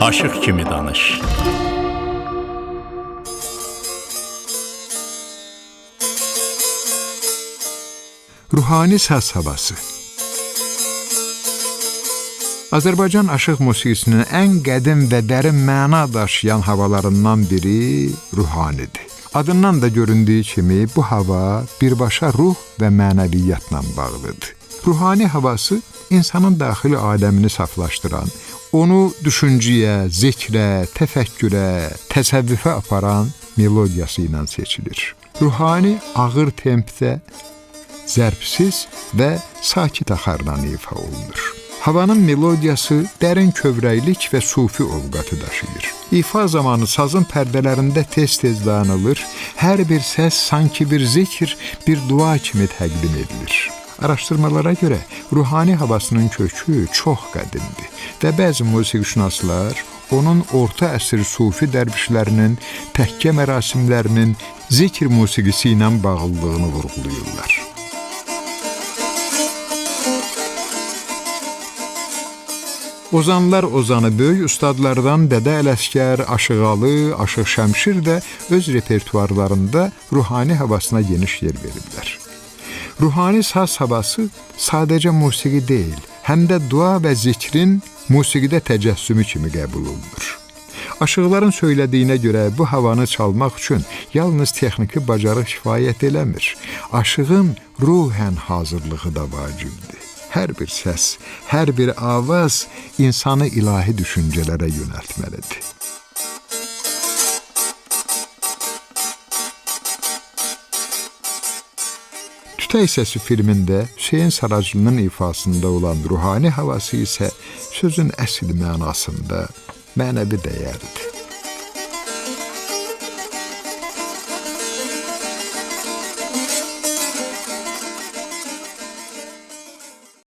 Aşıq kimi danış. Ruhani səs havası. Azərbaycan aşıq musiqisinin ən qədim və dərin məna daşıyan havalarından biri ruhanidir. Adından da göründüyü kimi bu hava birbaşa ruh və mənəviyyatla bağlıdır. Ruhani havası insanın daxili aləmini saflaşdıran, onu düşüncəyə, zikrə, təfəkkürə, təsəvvüfə aparan melodiyası ilə seçilir. Ruhani ağır tempdə, zərbsiz və sakit axarla ifa olunur. Havanın melodiyası dərin kövrəklik və sufi ovqatı daşıyır. İfa zamanı sazın pərdələrində tez-tez dayanılır, hər bir səs sanki bir zikr, bir dua kimi təqdim edilir. Araşdırmalara görə ruhani havasının kökü çox qədimdir və bəzi musiqişünaslar onun orta əsr sufi dərvişlərinin təkkə mərasimlərinin zikr musiqisi ilə bağlılığını vurğulayırlar. Ozanlar ozanı böyük ustadlardan Dədə Ələsgər, Aşıqalı, Aşıq Şəmşir də öz repertuarlarında ruhani havasına geniş yer veriblər. Ruhani saz havası sadəcə musiqi deyil, həm də dua və zikrin musiqidə təcəssümü kimi qəbul olunur. Aşıqların söylədiyinə görə bu havanı çalmaq üçün yalnız texniki bacarıq kifayət eləmir. Aşığın ruhən hazırlığı da vacibdir. Hər bir səs, hər bir avaz insanı ilahi düşüncələrə yönəltməlidir. Tütək səsi filmində Hüseyin Saraclının ifasında olan ruhani havası isə sözün əsl mənasında mənəvi dəyərlidir.